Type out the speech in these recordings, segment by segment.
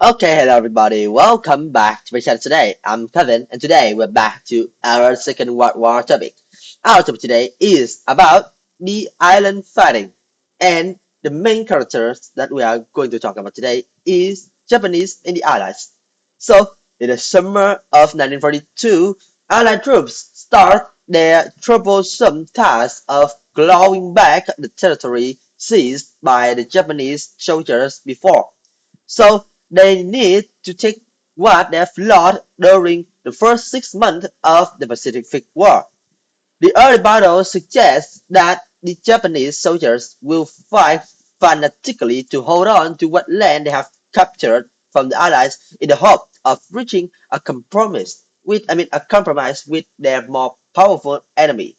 Okay, hello everybody. Welcome back to my channel today. I'm Kevin, and today we're back to our Second World War topic. Our topic today is about the island fighting, and the main characters that we are going to talk about today is Japanese and the Allies. So, in the summer of 1942, Allied troops start their troublesome task of clawing back the territory seized by the Japanese soldiers before. So they need to take what they've lost during the first 6 months of the Pacific War. The early battle suggests that the Japanese soldiers will fight fanatically to hold on to what land they have captured from the Allies in the hope of reaching a compromise with their more powerful enemy.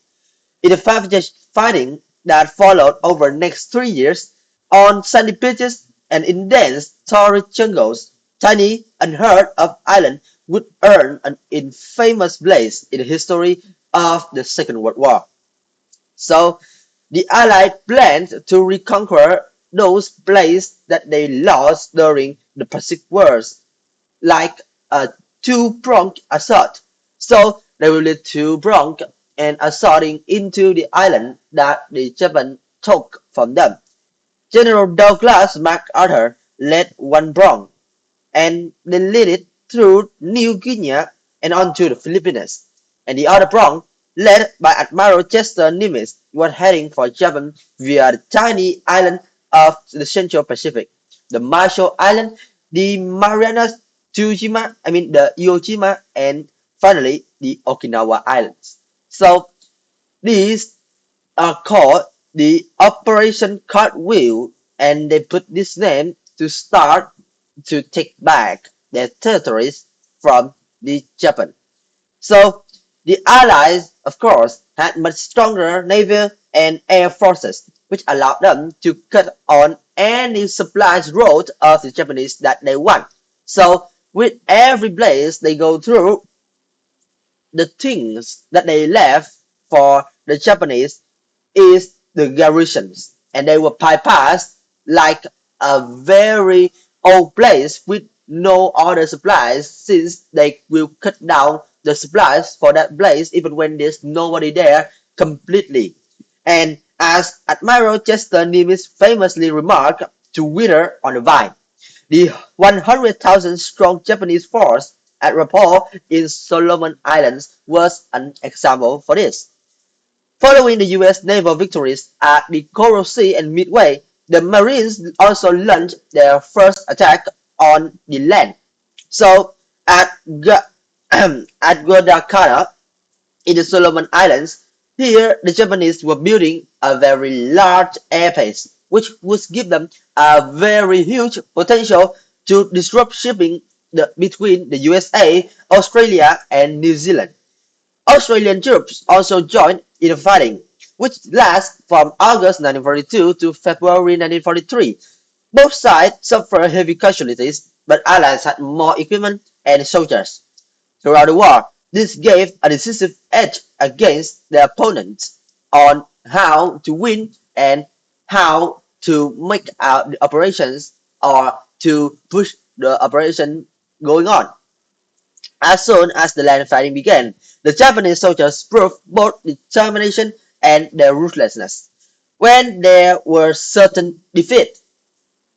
In the savage fighting that followed over the next 3 years, on sandy beaches and in dense torrid jungles, tiny, unheard of islands would earn an infamous place in the history of the Second World War. So, the Allies planned to reconquer those places that they lost during the Pacific Wars, like a two-pronged assault. So they will lead two-pronged and assaulting into the island that the Japan took from them. General Douglas MacArthur led one prong, and they led it through New Guinea and onto the Philippines. And the other prong, led by Admiral Chester Nimitz, was heading for Japan via the tiny island of the Central Pacific, the Marshall Island, the Marianas, the Iwo Jima, and finally the Okinawa Islands. So these are called the Operation Cartwheel, and they put this name to start to take back their territories from the Japan. So the Allies, of course, had much stronger naval and air forces, which allowed them to cut on any supplies route of the Japanese that they want. So with every place they go through, the things that they left for the Japanese is the garrisons, and they were bypassed like a very old place with no other supplies, since they will cut down the supplies for that place even when there's nobody there completely. And as Admiral Chester Nimitz famously remarked to Wither on the Vine, the 100,000 strong Japanese force at Rapport in Solomon Islands was an example for this. Following the US naval victories at the Coral Sea and Midway, the Marines also launched their first attack on the land. So at, at Guadalcanal in the Solomon Islands, here the Japanese were building a very large airbase, which would give them a very huge potential to disrupt shipping between the USA, Australia, and New Zealand. Australian troops also joined in the fighting, which lasted from August 1942 to February 1943. Both sides suffered heavy casualties, but Allies had more equipment and soldiers. Throughout the war, this gave a decisive edge against their opponents on how to win and how to make out the operations or to push the operation going on. As soon as the land fighting began, the Japanese soldiers proved both determination and their ruthlessness. When there were certain defeat,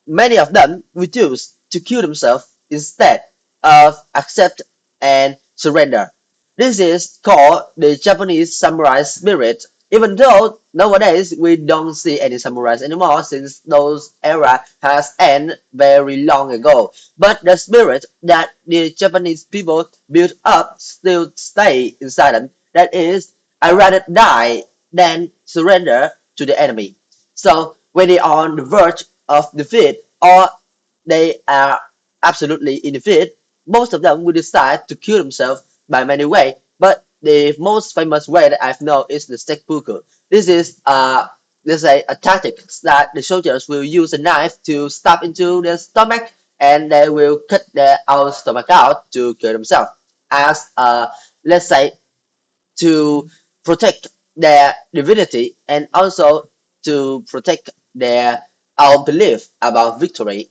many of them refused to kill themselves instead of accept and surrender. This is called the Japanese samurai spirit, even though nowadays we don't see any samurais anymore since those era has ended very long ago. But the spirit that the Japanese people built up still stay inside them. That is, I rather die than surrender to the enemy. So when they are on the verge of defeat or they are absolutely in defeat, most of them will decide to kill themselves by many ways. But the most famous way that I've known is the seppuku. This is let's say a tactic that the soldiers will use a knife to stab into their stomach, and they will cut their own stomach out to kill themselves as let's say to protect their divinity and also to protect their own belief about victory.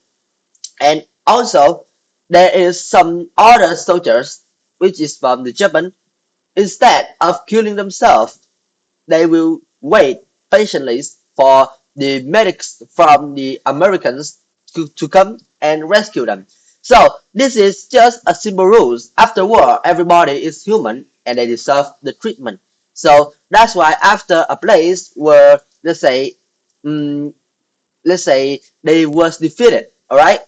And also there is some other soldiers which is from the Japan. Instead of killing themselves, they will wait patiently for the medics from the Americans to come and rescue them. So this is just a simple rule. After war, everybody is human and they deserve the treatment. So that's why after a place where um, let's say they was defeated, all right,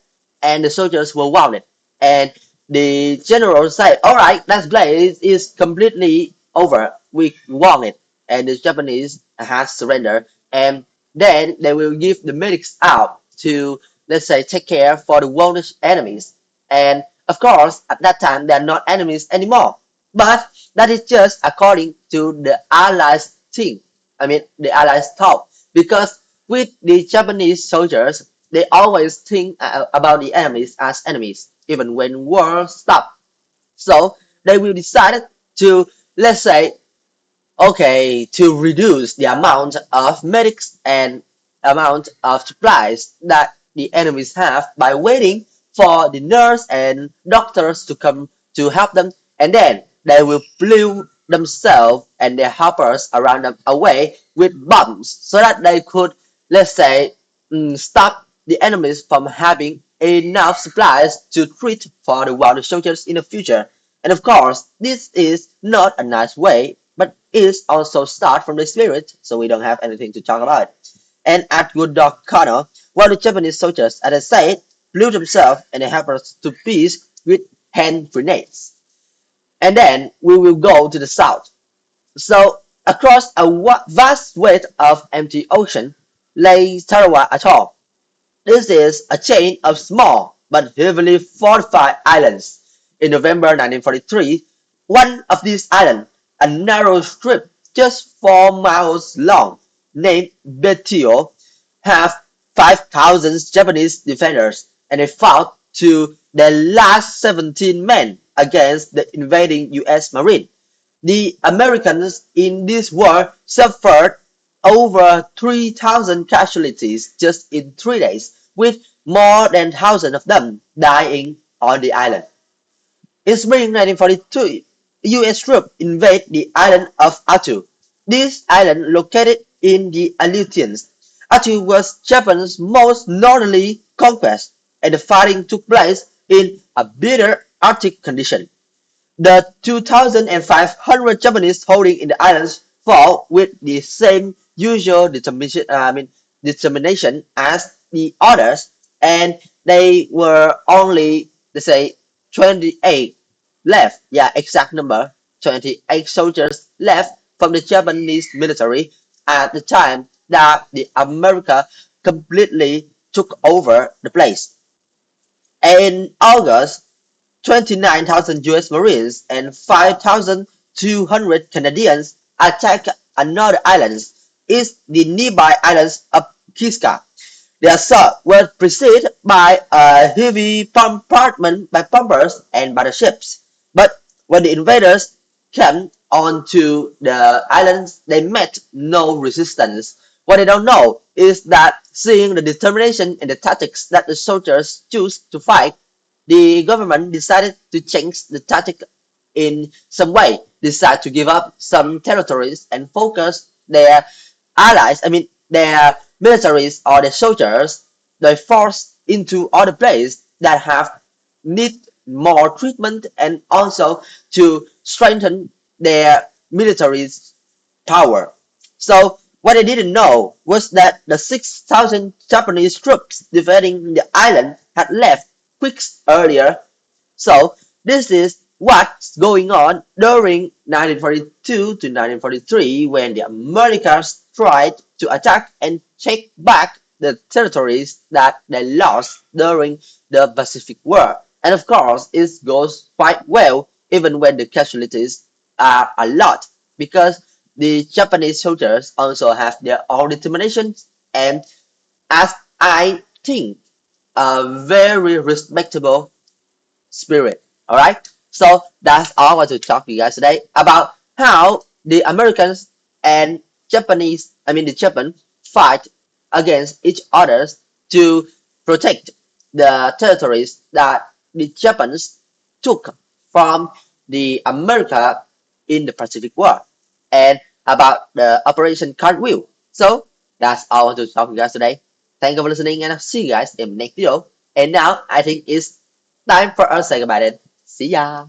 and the soldiers were wounded, and the general said, all right, that place is completely over, we won it, and the Japanese has surrendered, and then they will give the medics out to, let's say, take care for the wounded enemies. And of course at that time they're not enemies anymore, but that is just according to the allies thing. I mean the allies thought, because with the Japanese soldiers, they always think about the enemies as enemies, even when war stops. So they will decide to, let's say, okay, to reduce the amount of medics and amount of supplies that the enemies have by waiting for the nurse and doctors to come to help them, and then they will blew themselves and their helpers around them away with bombs so that they could, let's say, stop the enemies from having enough supplies to treat for the wounded soldiers in the future. And of course, this is not a nice way, but is also start from the spirit, so we don't have anything to talk about. And at Good Dog Corner, while the Japanese soldiers, as I said, blew themselves and their helpers to pieces with hand grenades. And then we will go to the south. So across a vast width of empty ocean lay Tarawa Atoll. This is a chain of small but heavily fortified islands. In November 1943, one of these islands, a narrow strip just 4 miles long, named Betio, have 5,000 Japanese defenders, and they fought to their last 17 men against the invading U.S. Marine. The Americans in this war suffered over 3,000 casualties just in 3 days, with more than 1,000 of them dying on the island. In spring 1942, US troops invaded the island of Attu. This island, located in the Aleutians, Attu was Japan's most northerly conquest, and the fighting took place in a bitter Arctic condition. The 2,500 Japanese holding in the islands fought with the same usual determination as the others, and they were only, let's say, 28 left. Yeah, exact number, 28 soldiers left from the Japanese military at the time that the America completely took over the place. In August, 29,000 US Marines and 5,200 Canadians attacked another island, is the nearby islands of Kiska. The assault was preceded by a heavy bombardment by bombers and by the ships. But when the invaders came onto the islands, they met no resistance. What they don't know is that, seeing the determination and the tactics that the soldiers choose to fight, the government decided to change the tactic in some way, decide to give up some territories and focus their allies, I mean their militaries or the soldiers, they forced into other places that have need more treatment, and also to strengthen their military power. So what they didn't know was that the 6,000 Japanese troops defending the island had left weeks earlier. So this is what's going on during 1942 to 1943, when the Americans tried to attack and take back the territories that they lost during the Pacific War. And of course, it goes quite well even when the casualties are a lot, because the Japanese soldiers also have their own determination, and, as I think, a very respectable spirit. All right. So that's all I want to talk to you guys today about how the Americans and Japanese, I mean the Japan, fight against each other to protect the territories that the Japanese took from the America in the Pacific War, and about the Operation Cartwheel. So that's all I want to talk to you guys today. Thank you for listening, and I'll see you guys in the next video. And now I think it's time for us to say goodbye. Then. See ya.